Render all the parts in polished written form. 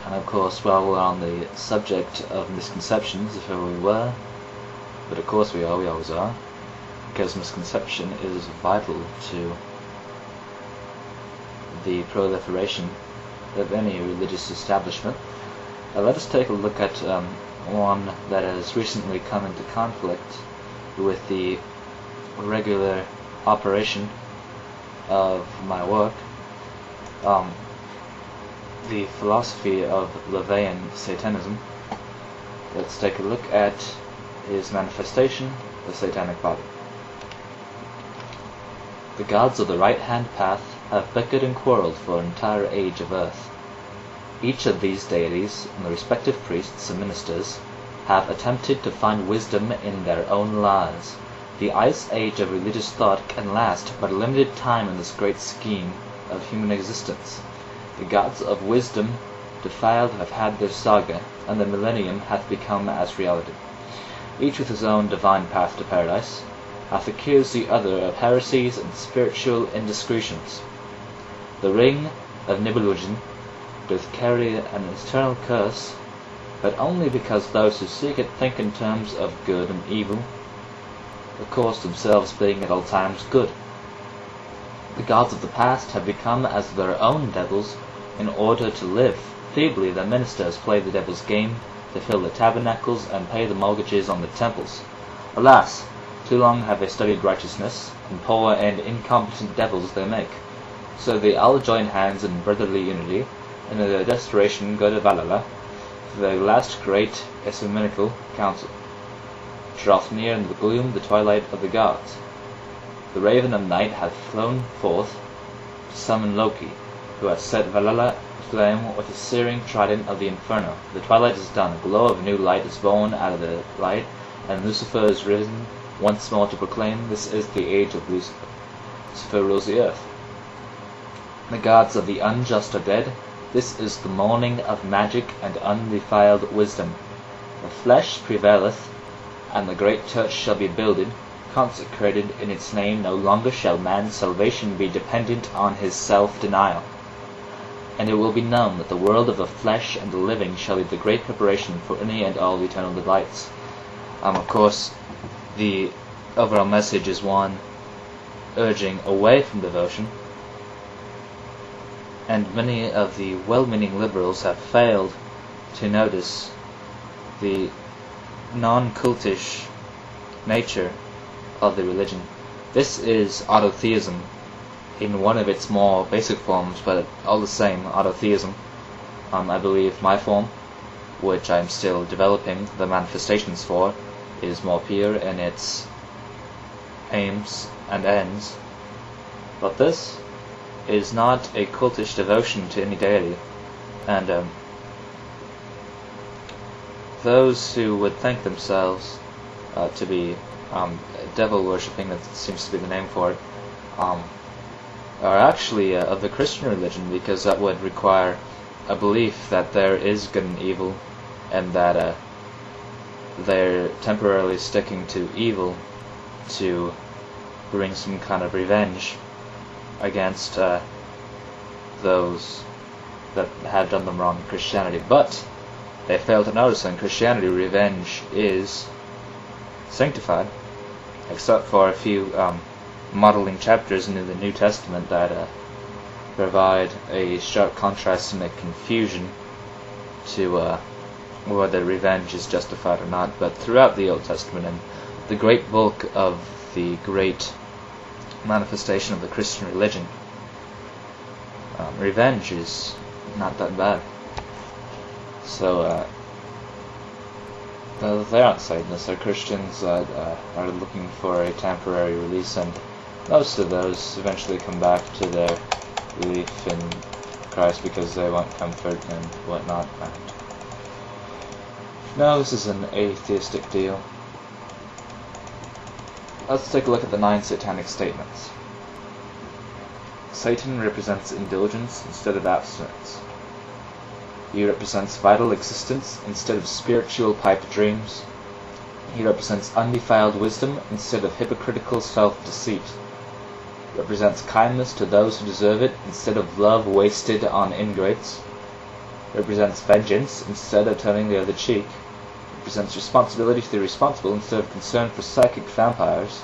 And of course, while we're on the subject of misconceptions, if ever we were, but of course we are, we always are, because misconception is vital to the proliferation of any religious establishment. Let us take a look at one that has recently come into conflict with the regular operation of my work, the philosophy of Levian Satanism. Let's take a look at his manifestation, the Satanic Body. The gods of the right-hand path have bickered and quarreled for an entire age of earth. Each of these deities, and the respective priests and ministers, have attempted to find wisdom in their own lives. The ice age of religious thought can last but a limited time in this great scheme of human existence. The gods of wisdom defiled have had their saga, and the millennium hath become as reality. Each with his own divine path to paradise hath accused the other of heresies and spiritual indiscretions. The ring of Nibelungen doth carry an eternal curse, but only because those who seek it think in terms of good and evil, of course themselves being at all times good. The gods of the past have become as their own devils in order to live. Feebly the ministers play the devil's game to fill the tabernacles and pay the mortgages on the temples. Alas, too long have they studied righteousness, and poor and incompetent devils they make. So they all join hands in brotherly unity, and in the desperation go to Valhalla, for the last great ecumenical council. Draweth near in the gloom the twilight of the gods. The raven of night hath flown forth to summon Loki, who hath set Valhalla aflame with the searing trident of the inferno. The twilight is done, a glow of new light is born out of the light, and Lucifer is risen once more to proclaim, this is the age of Lucifer. Lucifer rules the earth. The gods of the unjust are dead. This is the morning of magic and undefiled wisdom. The flesh prevaileth, and the great church shall be builded, consecrated in its name. No longer shall man's salvation be dependent on his self-denial. And it will be known that the world of the flesh and the living shall be the great preparation for any and all eternal delights. Of course, the overall message is one urging away from devotion, and many of the well-meaning liberals have failed to notice the non-cultish nature of the religion. This is autotheism in one of its more basic forms, but all the same, autotheism. I believe my form, which I'm still developing the manifestations for, is more pure in its aims and ends. But this is not a cultish devotion to any deity, and those who would think themselves to be devil worshipping, that seems to be the name for it, are actually of the Christian religion, because that would require a belief that there is good and evil, and that they're temporarily sticking to evil to bring some kind of revenge against those that have done them wrong in Christianity. But they fail to notice that in Christianity revenge is sanctified, except for a few modeling chapters into the New Testament that provide a sharp contrast and a confusion to whether revenge is justified or not. But throughout the Old Testament and the great bulk of the great manifestation of the Christian religion, revenge is not that bad. So they aren't Satanists, they're Christians that are looking for a temporary release, and most of those eventually come back to their belief in Christ because they want comfort and whatnot. And no, this is an atheistic deal. Let's take a look at the 9 satanic statements. Satan represents indulgence instead of abstinence. He represents vital existence instead of spiritual pipe dreams. He represents undefiled wisdom instead of hypocritical self-deceit. He represents kindness to those who deserve it instead of love wasted on ingrates. represents vengeance instead of turning the other cheek, represents responsibility to the responsible instead of concern for psychic vampires.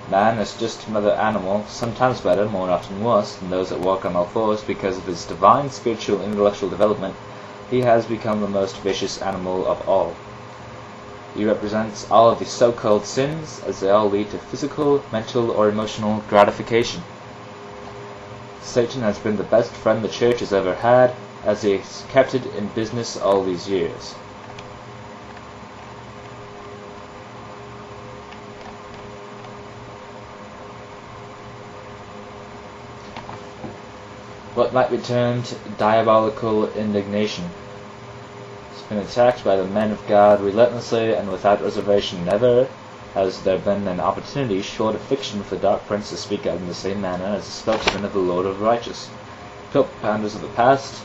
Man is just another animal, sometimes better, more often worse, than those that walk on all fours. Because of his divine spiritual and intellectual development, he has become the most vicious animal of all. He represents all of the so-called sins, as they all lead to physical, mental, or emotional gratification. Satan has been the best friend the church has ever had, as he has kept it in business all these years. What might be termed diabolical indignation. It's been attacked by the men of God relentlessly and without reservation. Never has there been an opportunity short of fiction for the Dark Prince to speak out in the same manner as the spokesman of the Lord of Righteous. Propounders of the past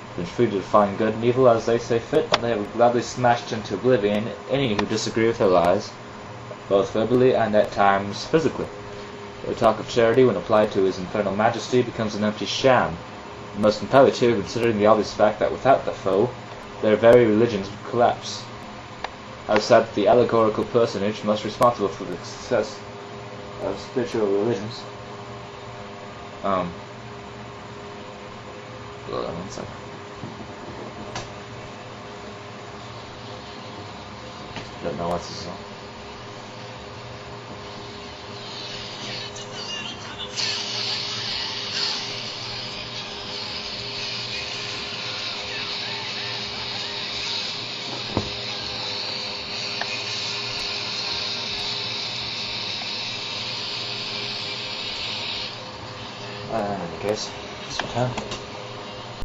have been free to define good and evil as they say fit, and they have gladly smashed into oblivion any who disagree with their lies, both verbally and at times physically. Their talk of charity, when applied to his infernal majesty, becomes an empty sham, most entirely too, considering the obvious fact that without the foe, their very religions would collapse. I've said the allegorical personage most responsible for the success of spiritual religions. Hold on one second. Don't know what's this song. In any case, it's your turn.